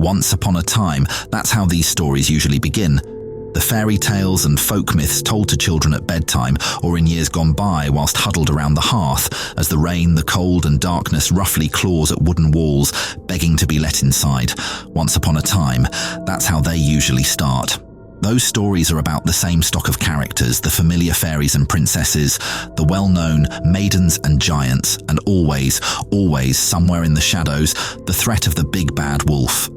Once upon a time, that's how these stories usually begin. The fairy tales and folk myths told to children at bedtime or in years gone by whilst huddled around the hearth as the rain, the cold and darkness roughly claws at wooden walls, begging to be let inside. Once upon a time, that's how they usually start. Those stories are about the same stock of characters, the familiar fairies and princesses, the well-known maidens and giants, and always, somewhere in the shadows, the threat of the big bad wolf.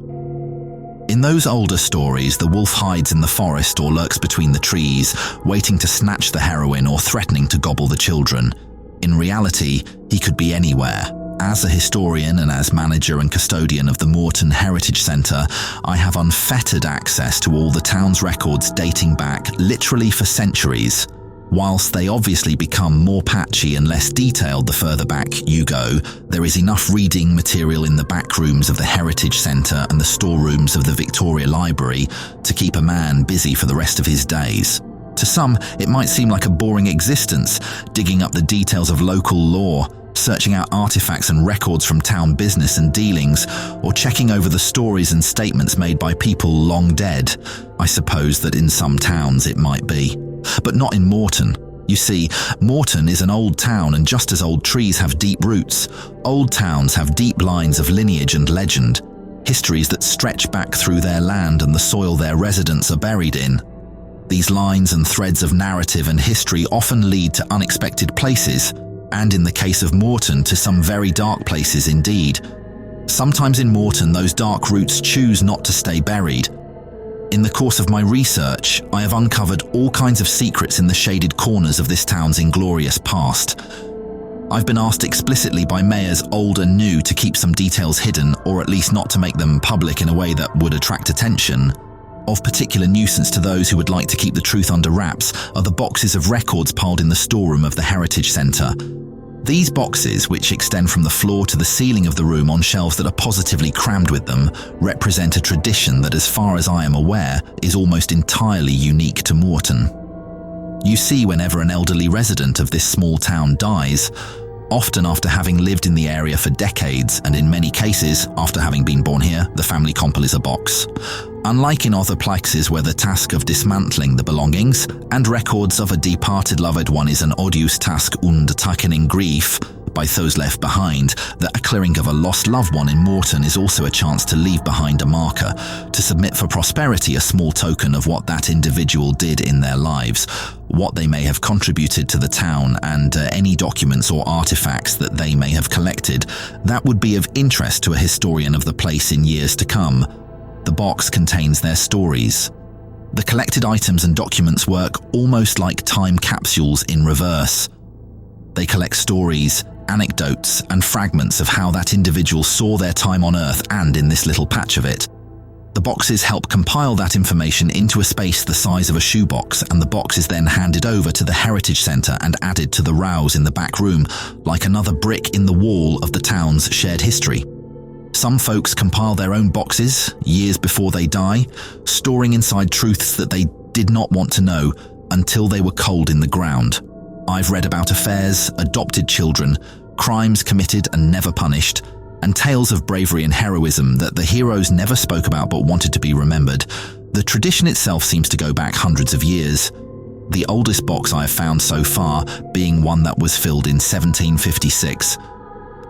In those older stories, the wolf hides in the forest or lurks between the trees, waiting to snatch the heroine or threatening to gobble the children. In reality, he could be anywhere. As a historian and as manager and custodian of the Moorton Heritage Centre, I have unfettered access to all the town's records dating back literally for centuries. Whilst they obviously become more patchy and less detailed the further back you go, there is enough reading material in the back rooms of the Heritage Centre and the storerooms of the Victoria Library to keep a man busy for the rest of his days. To some, it might seem like a boring existence, digging up the details of local law, searching out artifacts and records from town business and dealings, or checking over the stories and statements made by people long dead. I suppose that in some towns it might be. But not in Moorton. You see, Moorton is an old town, and just as old trees have deep roots, old towns have deep lines of lineage and legend, histories that stretch back through their land and the soil their residents are buried in. These lines and threads of narrative and history often lead to unexpected places, and in the case of Moorton, to some very dark places indeed. Sometimes in Moorton, those dark roots choose not to stay buried. In the course of my research, I have uncovered all kinds of secrets in the shaded corners of this town's inglorious past. I've been asked explicitly by mayors old and new to keep some details hidden, or at least not to make them public in a way that would attract attention. Of particular nuisance to those who would like to keep the truth under wraps are the boxes of records piled in the storeroom of the Heritage Centre. These boxes, which extend from the floor to the ceiling of the room on shelves that are positively crammed with them, represent a tradition that, as far as I am aware, is almost entirely unique to Moorton. You see, whenever an elderly resident of this small town dies, often after having lived in the area for decades, and in many cases, after having been born here, the family compile is a box. Unlike in other places where the task of dismantling the belongings and records of a departed loved one is an odious task undertaken in grief by those left behind, the clearing of a lost loved one in Moorton is also a chance to leave behind a marker, to submit for prosperity a small token of what that individual did in their lives, what they may have contributed to the town, and any documents or artifacts that they may have collected that would be of interest to a historian of the place in years to come. The box contains their stories. The collected items and documents work almost like time capsules in reverse. They collect stories, anecdotes, and fragments of how that individual saw their time on Earth and in this little patch of it. The boxes help compile that information into a space the size of a shoebox, and the box is then handed over to the Heritage Centre and added to the rows in the back room, like another brick in the wall of the town's shared history. Some folks compile their own boxes years before they die, storing inside truths that they did not want to know until they were cold in the ground. I've read about affairs, adopted children, crimes committed and never punished, and tales of bravery and heroism that the heroes never spoke about but wanted to be remembered. The tradition itself seems to go back hundreds of years. The oldest box I have found so far being one that was filled in 1756.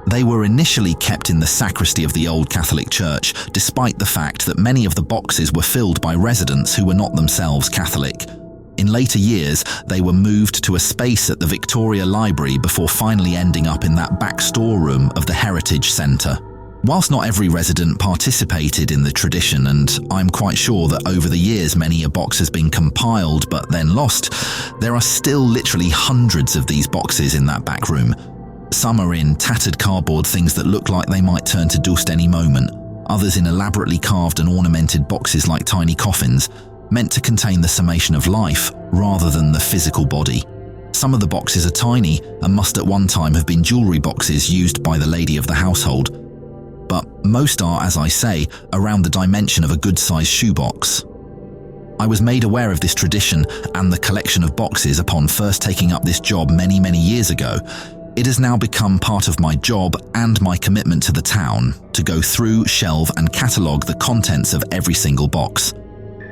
They were initially kept in the sacristy of the old Catholic Church, despite the fact that many of the boxes were filled by residents who were not themselves Catholic. In later years, they were moved to a space at the Victoria Library before finally ending up in that back storeroom of the Heritage Centre. Whilst not every resident participated in the tradition, and I'm quite sure that over the years many a box has been compiled but then lost, there are still literally hundreds of these boxes in that back room. Some are in tattered cardboard things that look like they might turn to dust any moment, others in elaborately carved and ornamented boxes like tiny coffins, meant to contain the summation of life rather than the physical body. Some of the boxes are tiny and must at one time have been jewellery boxes used by the lady of the household. But most are, as I say, around the dimension of a good-sized shoebox. I was made aware of this tradition and the collection of boxes upon first taking up this job many years ago. It has now become part of my job and my commitment to the town to go through, shelve, and catalogue the contents of every single box.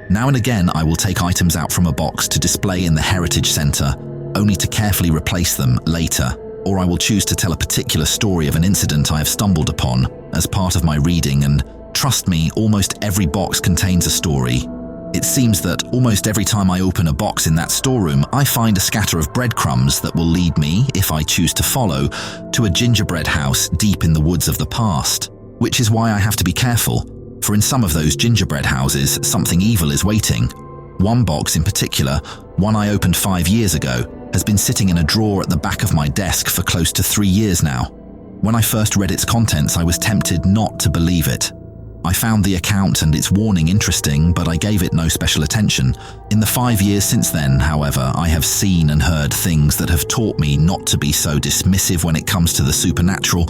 Now and again, I will take items out from a box to display in the Heritage Centre, only to carefully replace them later, or I will choose to tell a particular story of an incident I have stumbled upon as part of my reading, and trust me, almost every box contains a story. It seems that almost every time I open a box in that storeroom, I find a scatter of breadcrumbs that will lead me, if I choose to follow, to a gingerbread house deep in the woods of the past. Which is why I have to be careful, for in some of those gingerbread houses, something evil is waiting. One box in particular, one I opened 5 years ago, has been sitting in a drawer at the back of my desk for close to 3 years now. When I first read its contents, I was tempted not to believe it. I found the account and its warning interesting, but I gave it no special attention. In the 5 years since then, however, I have seen and heard things that have taught me not to be so dismissive when it comes to the supernatural.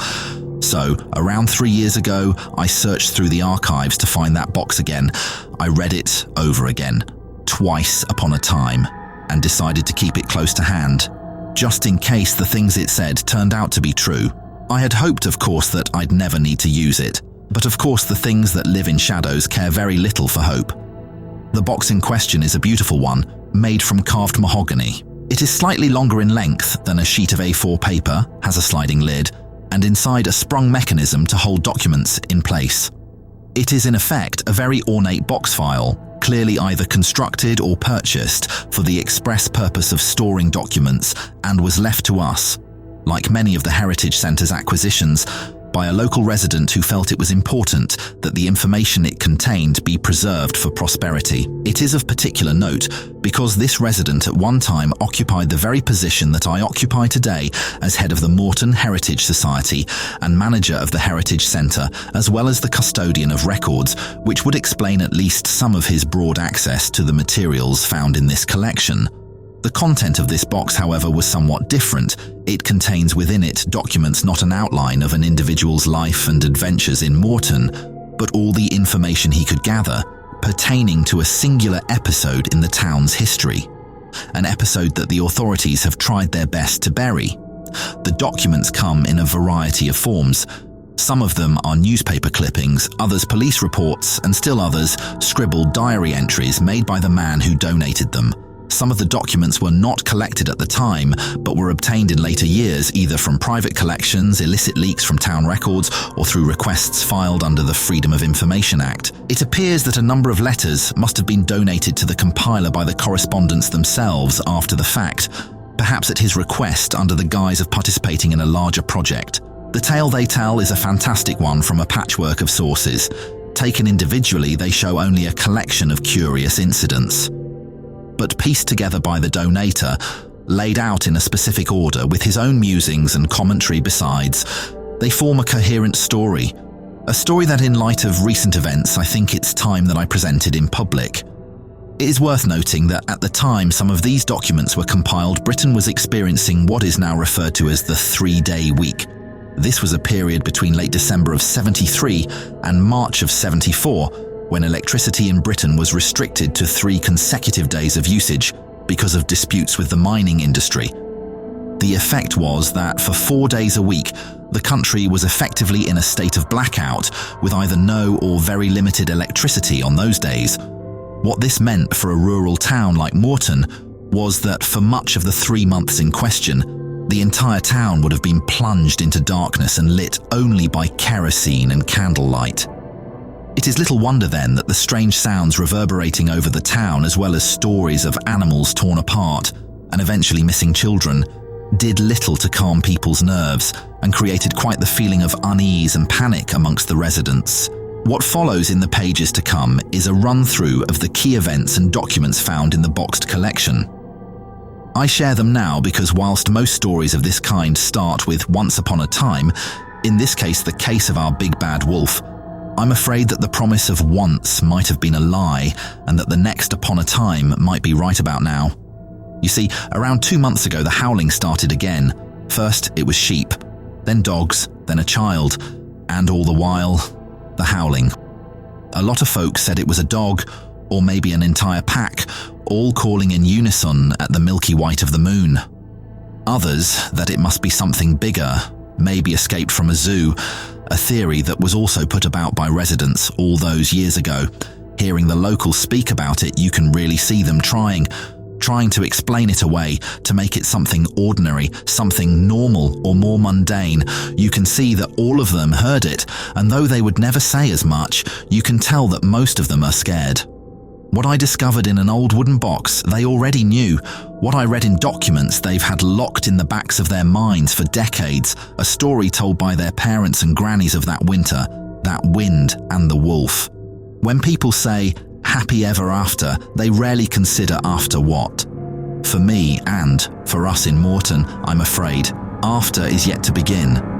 So, around 3 years ago, I searched through the archives to find that box again. I read it over again, twice upon a time, and decided to keep it close to hand, just in case the things it said turned out to be true. I had hoped, of course, that I'd never need to use it. But of course, the things that live in shadows care very little for hope. The box in question is a beautiful one, made from carved mahogany. It is slightly longer in length than a sheet of A4 paper, has a sliding lid, and inside a sprung mechanism to hold documents in place. It is in effect a very ornate box file, clearly either constructed or purchased for the express purpose of storing documents, and was left to us, like many of the Heritage Centre's acquisitions, by a local resident who felt it was important that the information it contained be preserved for prosperity. It is of particular note because this resident at one time occupied the very position that I occupy today as head of the Moorton Heritage Society and manager of the Heritage Centre, as well as the custodian of records, which would explain at least some of his broad access to the materials found in this collection. The content of this box, however, was somewhat different. It contains within it documents not an outline of an individual's life and adventures in Moorton, but all the information he could gather pertaining to a singular episode in the town's history. An episode that the authorities have tried their best to bury. The documents come in a variety of forms. Some of them are newspaper clippings, others police reports, and still others scribbled diary entries made by the man who donated them. Some of the documents were not collected at the time, but were obtained in later years either from private collections, illicit leaks from town records, or through requests filed under the Freedom of Information Act. It appears that a number of letters must have been donated to the compiler by the correspondents themselves after the fact, perhaps at his request under the guise of participating in a larger project. The tale they tell is a fantastic one from a patchwork of sources. Taken individually, they show only a collection of curious incidents. But pieced together by the donator, laid out in a specific order with his own musings and commentary besides, they form a coherent story. A story that in light of recent events, I think it's time that I presented in public. It is worth noting that at the time some of these documents were compiled, Britain was experiencing what is now referred to as the 3-day week. This was a period between late December of 73 and March of 74, when electricity in Britain was restricted to 3 consecutive days of usage because of disputes with the mining industry. The effect was that for 4 days a week, the country was effectively in a state of blackout with either no or very limited electricity on those days. What this meant for a rural town like Moorton was that for much of the 3 months in question, the entire town would have been plunged into darkness and lit only by kerosene and candlelight. It is little wonder then that the strange sounds reverberating over the town, as well as stories of animals torn apart and eventually missing children, did little to calm people's nerves and created quite the feeling of unease and panic amongst the residents. What follows in the pages to come is a run-through of the key events and documents found in the boxed collection. I share them now because whilst most stories of this kind start with once upon a time, in this case the case of our big bad wolf, I'm afraid that the promise of once might have been a lie and that the next upon a time might be right about now. You see, around 2 months ago the howling started again. First it was sheep, then dogs, then a child, and all the while, the howling. A lot of folks said it was a dog, or maybe an entire pack, all calling in unison at the milky white of the moon. Others, that it must be something bigger, maybe escaped from a zoo, a theory that was also put about by residents all those years ago. Hearing the locals speak about it, you can really see them trying to explain it away, to make it something ordinary, something normal or more mundane. You can see that all of them heard it, and though they would never say as much, you can tell that most of them are scared. What I discovered in an old wooden box, they already knew. What I read in documents, they've had locked in the backs of their minds for decades, a story told by their parents and grannies of that winter, that wind and the wolf. When people say, happy ever after, they rarely consider after what. For me, and for us in Moorton, I'm afraid, after is yet to begin.